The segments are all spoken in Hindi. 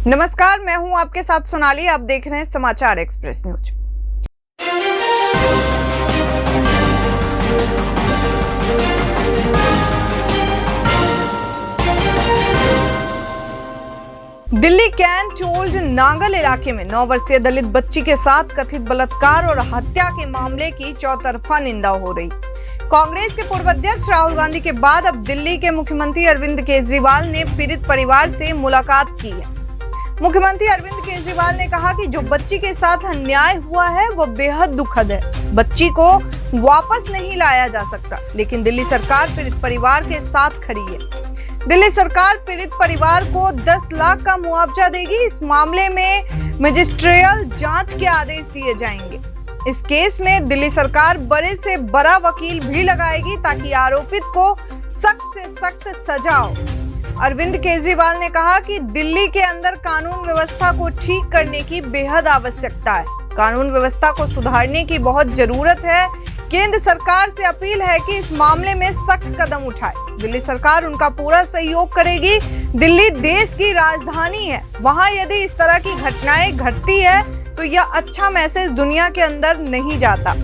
नमस्कार, मैं हूं आपके साथ सोनाली। आप देख रहे हैं समाचार Express News. Delhi Cantt Old Nangal इलाके में 9 वर्षीय दलित बच्ची के साथ कथित बलात्कार और हत्या के मामले की चौतरफा निंदा हो रही। कांग्रेस के पूर्व अध्यक्ष राहुल गांधी के बाद अब दिल्ली के मुख्यमंत्री अरविंद केजरीवाल ने पीड़ित परिवार से मुलाकात की है। मुख्यमंत्री अरविंद केजरीवाल ने कहा कि जो बच्ची के साथ अन्याय हुआ है वो बेहद दुखद है। बच्ची को वापस नहीं लाया जा सकता, लेकिन दिल्ली सरकार पीड़ित परिवार के साथ खड़ी है। दिल्ली सरकार पीड़ित परिवार को 10 लाख का मुआवजा देगी। इस मामले में मजिस्ट्रियल जांच के आदेश दिए जाएंगे। इस केस में दिल्ली सरकार बड़े से बड़ा वकील भी लगाएगी ताकि आरोपित को सख्त से सख्त सजा हो। अरविंद केजरीवाल ने कहा कि दिल्ली के अंदर कानून व्यवस्था को ठीक करने की बेहद आवश्यकता है। कानून व्यवस्था को सुधारने की बहुत जरूरत है। केंद्र सरकार से अपील है कि इस मामले में सख्त कदम उठाए। दिल्ली सरकार उनका पूरा सहयोग करेगी। दिल्ली देश की राजधानी है, वहां यदि इस तरह की घटनाएं घटती है तो यह अच्छा मैसेज दुनिया के अंदर नहीं जाता।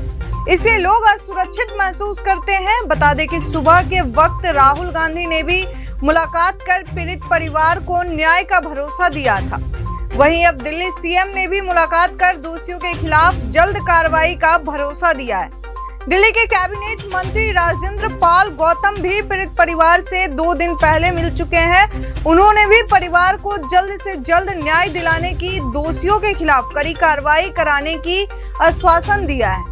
इससे लोग असुरक्षित महसूस करते हैं। बता दें कि सुबह के वक्त राहुल गांधी ने भी मुलाकात कर पीड़ित परिवार को न्याय का भरोसा दिया था। वहीं अब दिल्ली सीएम ने भी मुलाकात कर दोषियों के खिलाफ जल्द कार्रवाई का भरोसा दिया है। दिल्ली के कैबिनेट मंत्री राजेंद्र पाल गौतम भी पीड़ित परिवार से 2 दिन पहले मिल चुके हैं। उन्होंने भी परिवार को जल्द से जल्द न्याय दिलाने की, दोषियों के खिलाफ कड़ी कार्रवाई कराने की आश्वासन दिया है।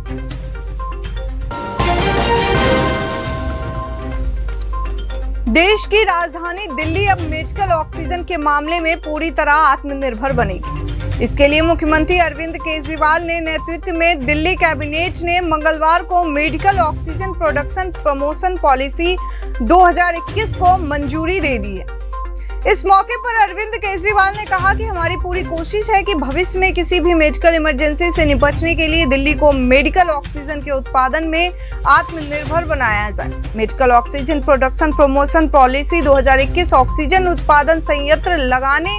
देश की राजधानी दिल्ली अब मेडिकल ऑक्सीजन के मामले में पूरी तरह आत्मनिर्भर बनेगी। इसके लिए मुख्यमंत्री अरविंद केजरीवाल ने नेतृत्व में दिल्ली कैबिनेट ने मंगलवार को medical oxygen production promotion policy 2021 को मंजूरी दे दी है। इस मौके पर अरविंद केजरीवाल ने कहा कि हमारी पूरी कोशिश है कि भविष्य में किसी भी मेडिकल इमरजेंसी से निपटने के लिए दिल्ली को मेडिकल ऑक्सीजन के उत्पादन में आत्मनिर्भर बनाया जाए। Medical oxygen production promotion policy 2021 oxygen उत्पादन संयंत्र लगाने,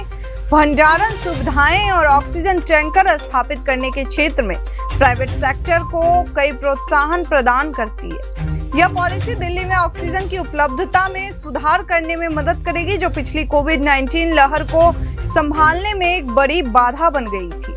भंडारण सुविधाएं और ऑक्सीजन टैंकर स्थापित करने के क्षेत्र में प्राइवेट सेक्टर को कई प्रोत्साहन प्रदान करती है। यह पॉलिसी दिल्ली में ऑक्सीजन की उपलब्धता में सुधार करने में मदद करेगी, जो पिछली कोविड-19 लहर को संभालने में एक बड़ी बाधा बन गई थी।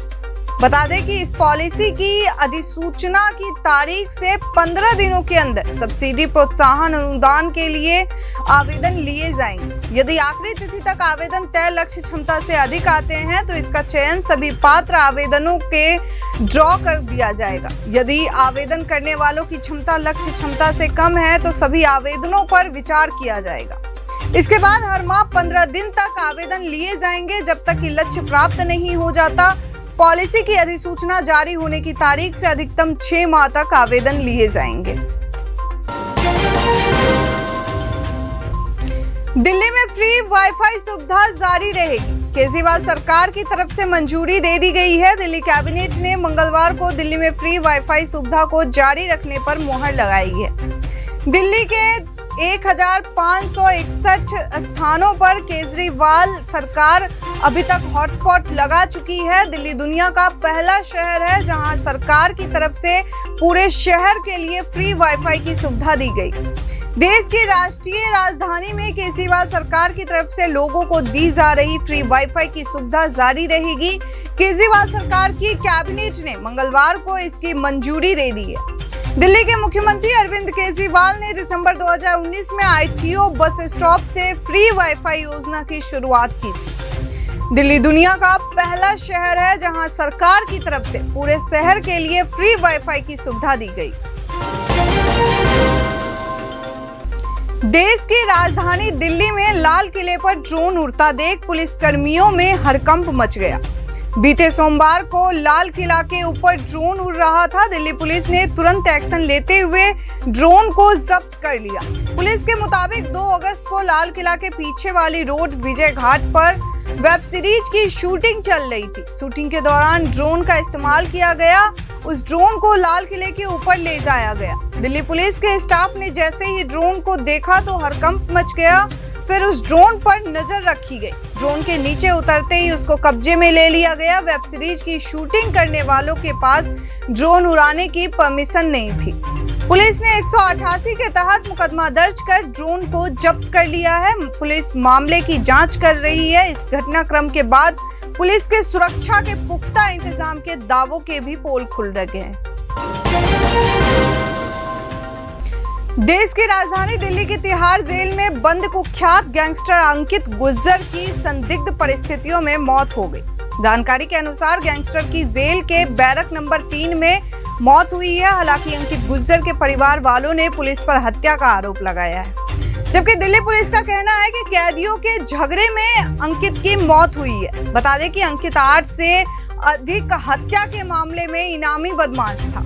बता दें कि इस पॉलिसी की अधिसूचना की तारीख से 15 दिनों के अंदर सब्सिडी प्रोत्साहन अनुदान के लिए आवेदन लिए जाएंगे। यदि आखिरी तिथि तक आवेदन तय लक्ष्य क्षमता से अधिक आते हैं तो इसका चयन सभी पात्र आवेदनों के ड्रॉ कर दिया जाएगा। यदि आवेदन करने वालों की क्षमता लक्ष्य क्षमता से कम है तो सभी आवेदनों पर विचार किया जाएगा। इसके बाद हर माह 15 दिन तक आवेदन लिए जाएंगे। जब तक कि लक्ष्य प्राप्त नहीं हो जाता, पॉलिसी की अधिसूचना जारी होने की तारीख से अधिकतम 6 माह तक आवेदन लिए जाएंगे। दिल्ली में फ्री वाईफाई सुविधा जारी रहेगी। केजरीवाल सरकार की तरफ से मंजूरी दे दी गई है। दिल्ली कैबिनेट ने मंगलवार को दिल्ली में फ्री वाईफाई सुविधा को जारी रखने पर मुहर लगाई है। दिल्ली के 1561 स्थानों पर केजरीवाल सरकार अभी तक हॉटस्पॉट लगा चुकी है। दिल्ली दुनिया का पहला शहर है जहां सरकार की तरफ से पूरे शहर के लिए फ्री वाईफाई की सुविधा दी गई। देश की राष्ट्रीय राजधानी में केजरीवाल सरकार की तरफ से लोगों को दी जा रही फ्री वाईफाई की सुविधा जारी रहेगी। केजरीवाल सरकार की कैबिनेट ने मंगलवार को इसकी मंजूरी दे दी है। दिल्ली के मुख्यमंत्री अरविंद केजरीवाल ने दिसंबर 2019 में आईटीओ बस स्टॉप से फ्री वाईफाई योजना की शुरुआत की थी। दिल्ली दुनिया का पहला शहर है जहां सरकार की तरफ से पूरे शहर के लिए फ्री वाईफाई की सुविधा दी गई। देश की राजधानी दिल्ली में लाल किले पर ड्रोन उड़ता देख पुलिस कर्मियों में हड़कंप मच गया। बीते सोमवार को लाल किला के ऊपर ड्रोन उड़ रहा था। दिल्ली पुलिस ने तुरंत एक्शन लेते हुए ड्रोन को जब्त कर लिया। पुलिस के मुताबिक 2 अगस्त को लाल किला के पीछे वाली रोड विजय घाट पर वेब सीरीज की शूटिंग चल रही थी। शूटिंग के दौरान ड्रोन का इस्तेमाल किया गया। उस ड्रोन को लाल किले के ऊपर ले जाया गया। दिल्ली पुलिस के स्टाफ ने जैसे ही ड्रोन को देखा तो हड़कंप मच गया। फिर उस ड्रोन पर नजर रखी गई। ड्रोन के नीचे उतरते ही उसको कब्जे में ले लिया गया। वेब सीरीज की शूटिंग करने वालों के पास ड्रोन उड़ाने की परमिशन नहीं थी। पुलिस ने 188 के तहत मुकदमा दर्ज कर ड्रोन को जब्त कर लिया है। पुलिस मामले की जांच कर रही है। इस घटनाक्रम के बाद पुलिस के सुरक्षा के पुख्ता इंतजाम के दावों के भी पोल खुल रहे हैं। देश की राजधानी दिल्ली की तिहाड़ जेल में बंद कुख्यात गैंगस्टर अंकित गुर्जर की संदिग्ध परिस्थितियों में मौत हो गई। जानकारी के अनुसार गैंगस्टर की जेल के बैरक नंबर 3 में मौत हुई है। हालांकि अंकित गुर्जर के परिवार वालों ने पुलिस पर हत्या का आरोप लगाया है, जबकि दिल्ली पुलिस का कहना है कि कैदियों के झगड़े में अंकित की मौत हुई है। बता दें कि अंकित 8 से अधिक हत्या के मामले में इनामी बदमाश था।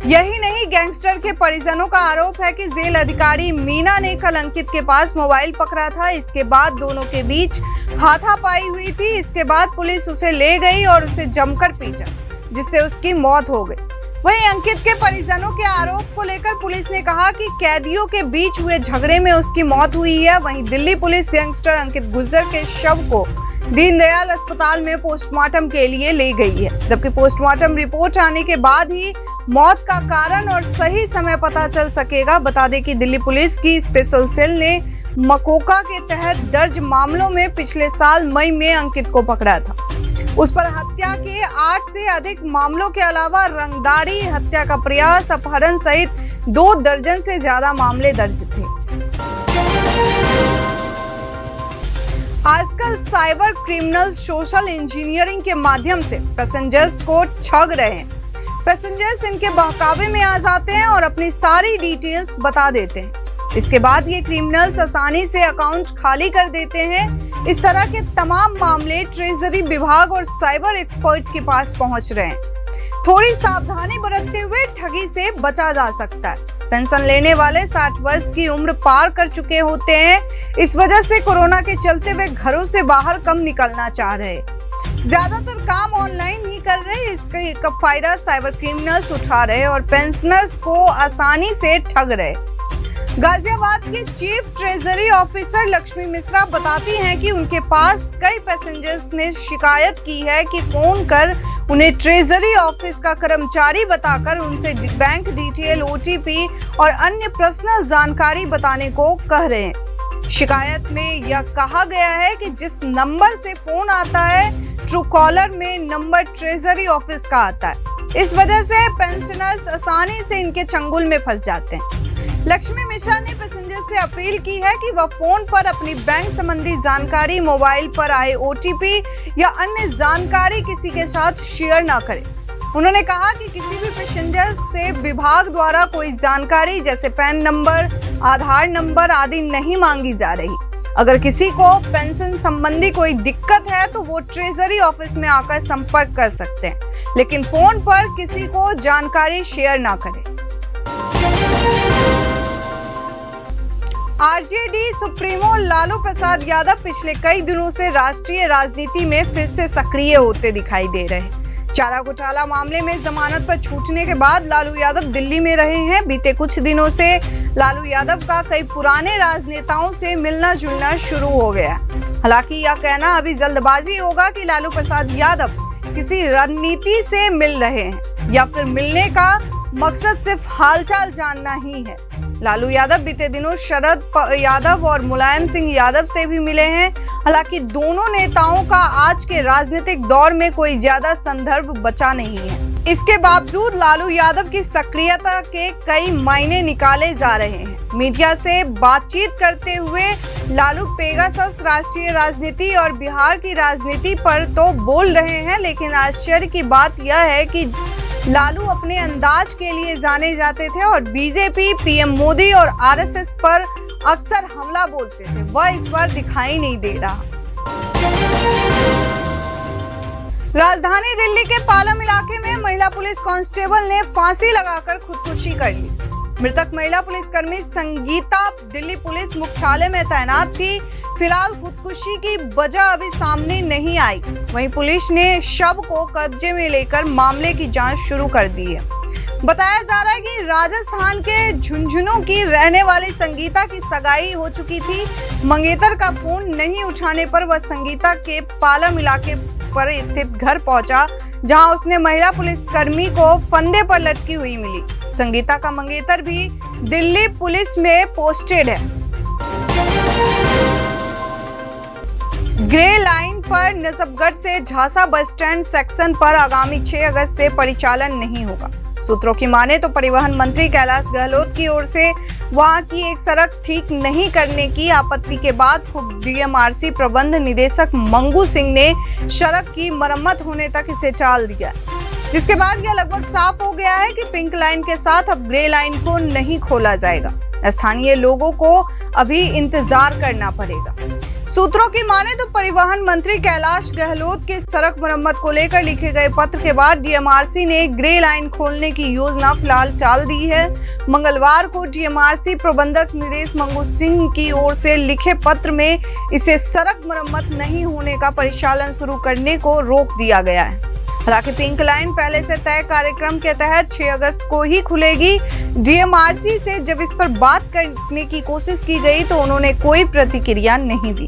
यही नहीं, गैंगस्टर के परिजनों का आरोप है कि जेल अधिकारी मीना ने कल अंकित के पास मोबाइल पकड़ा था। इसके बाद दोनों के बीच हाथापाई हुई थी। इसके बाद पुलिस उसे ले गई और उसे जमकर पीटा, जिससे उसकी मौत हो गई। वहीं अंकित के परिजनों के आरोप को लेकर पुलिस ने कहा कि कैदियों के बीच हुए झगड़े में उसकी मौत हुई है। वहीं दिल्ली पुलिस गैंगस्टर अंकित गुर्जर के शव को दीनदयाल अस्पताल में पोस्टमार्टम के लिए ले गई है, जबकि पोस्टमार्टम रिपोर्ट आने के बाद ही मौत का कारण और सही समय पता चल सकेगा। बता दें कि दिल्ली पुलिस की स्पेशल सेल ने मकोका के तहत दर्ज मामलों में पिछले साल मई में अंकित को पकड़ा था। उस पर हत्या के 8 से अधिक मामलों के अलावा रंगदारी, हत्या का प्रयास, अपहरण सहित 2 दर्जन से ज्यादा मामले दर्ज थे। आजकल साइबर क्रिमिनल्स सोशल इंजीनियरिंग के माध्यम से पैसेंजर्स को ठग रहे हैं। पैसेंजर्स इनके बहकावे में आ जाते हैं और अपनी सारी डिटेल्स बता देते हैं। इसके बाद ये क्रिमिनल्स आसानी से अकाउंट खाली कर देते हैं। इस तरह के तमाम मामले ट्रेजरी विभाग और साइबर एक्सपर्ट के पास पहुंच रहे हैं। थोड़ी सावधानी बरतते हुए ठगी से बचा जा सकता है। पेंशन लेने वाले 60 वर्ष की उम्र पार कर चुके होते हैं। इस वजह से कोरोना के चलते वे घरों से बाहर कम निकलना चाह रहे हैं। ज्यादातर काम ऑनलाइन ही कर रहे। इसका फायदा साइबर क्रिमिनल्स उठा रहे और पेंशनर्स को आसानी से ठग रहे। गाजियाबाद के chief treasury officer Lakshmi Mishra बताती हैं कि उनके पास कई पैसेंजर्स ने शिकायत की है कि फोन कर उन्हें ट्रेजरी ऑफिस का कर्मचारी बताकर उनसे बैंक डिटेल, OTP और अन्य पर्सनल जानकारी बताने को कह रहे हैं। शिकायत में यह कहा गया है कि जिस नंबर से फोन आता है, ट्रू कॉलर में नंबर ट्रेजरी ऑफिस का आता है। इस वजह से पेंशनर्स आसानी से इनके चंगुल में फंस जाते हैं। लक्ष्मी मिश्रा ने पैसेंजर से अपील की है कि वह फोन पर अपनी बैंक संबंधी जानकारी, मोबाइल पर आए OTP या अन्य जानकारी किसी के साथ शेयर ना करें। उन्होंने कहा कि किसी भी पैसेंजर से विभाग द्वारा कोई जानकारी जैसे पैन नंबर, आधार नंबर आदि नहीं मांगी जा रही। अगर किसी को पेंशन संबंधी कोई दिक्कत है तो वो ट्रेजरी ऑफिस में आकर संपर्क कर सकते हैं, लेकिन फोन पर किसी को जानकारी शेयर ना करें। आरजेडी सुप्रीमो लालू प्रसाद यादव पिछले कई दिनों से राष्ट्रीय राजनीति में फिर से सक्रिय होते दिखाई दे रहे हैं। चारा घोटाला मामले में जमानत पर छूटने के बाद लालू यादव दिल्ली में रहे हैं। बीते कुछ दिनों से लालू यादव का कई पुराने राजनेताओं से मिलना जुलना शुरू हो गया। हालांकि यह कहना अभी जल्दबाजी होगा कि लालू प्रसाद यादव किसी रणनीति से मिल रहे हैं या फिर मिलने का मकसद सिर्फ हालचाल जानना ही है। लालू यादव बीते दिनों शरद यादव और मुलायम सिंह यादव से भी मिले हैं। हालांकि दोनों नेताओं का आज के राजनीतिक दौर में कोई ज्यादा संदर्भ बचा नहीं है। इसके बावजूद लालू यादव की सक्रियता के कई मायने निकाले जा रहे हैं। मीडिया से बातचीत करते हुए लालू पेगासस राष्ट्रीय राजनीति और बिहार की राजनीति पर तो बोल रहे हैं, लेकिन आश्चर्य की बात यह है कि लालू अपने अंदाज के लिए जाने जाते थे और बीजेपी, पीएम मोदी और आरएसएस पर अक्सर हमला बोलते थे। वह इस बार दिखाई नहीं दे रहा। राजधानी दिल्ली के पालम इलाके में महिला पुलिस कांस्टेबल ने फांसी लगाकर खुदकुशी कर ली। मृतक महिला पुलिसकर्मी संगीता दिल्ली पुलिस मुख्यालय में तैनात थी। फिलहाल खुदकुशी की वजह अभी सामने नहीं आई। वहीं पुलिस ने शव को कब्जे में लेकर मामले की जांच शुरू कर दी है। बताया जा रहा है कि राजस्थान के झुंझुनू की रहने वाली संगीता की सगाई हो चुकी थी। मंगेतर का फोन नहीं उठाने पर वह संगीता के पालम इलाके पर स्थित घर पहुंचा, जहां उसने महिला पुलिस कर्मी को फंदे पर लटकी हुई मिली। संगीता का मंगेतर भी दिल्ली पुलिस में पोस्टेड है। ग्रे लाइन पर नजफगढ़ से झांसा बस स्टैंड सेक्शन पर आगामी 6 अगस्त से परिचालन नहीं होगा। सूत्रों की माने तो परिवहन मंत्री कैलाश गहलोत की ओर से वहां की एक सड़क ठीक नहीं करने की आपत्ति के बाद खुद डीएमआरसी प्रबंध निदेशक मंगू सिंह ने सड़क की मरम्मत होने तक इसे टाल दिया, जिसके बाद यह लगभग साफ हो गया है कि पिंक लाइन के साथ अब ग्रे लाइन को नहीं खोला जाएगा। स्थानीय लोगों को अभी इंतजार करना पड़ेगा। सूत्रों की माने तो परिवहन मंत्री कैलाश गहलोत के सड़क मरम्मत को लेकर लिखे गए पत्र के बाद डीएमआरसी ने ग्रे लाइन खोलने की योजना फिलहाल टाल दी है। मंगलवार को डीएमआरसी प्रबंधक निदेशक मंगू सिंह की ओर से लिखे पत्र में इसे सड़क मरम्मत नहीं होने का परिचालन शुरू करने को रोक दिया गया है। हालांकि पिंक लाइन पहले से तय कार्यक्रम के तहत 6 अगस्त को ही खुलेगी। डीएमआरसी से जब इस पर बात करने की कोशिश की गई तो उन्होंने कोई प्रतिक्रिया नहीं दी।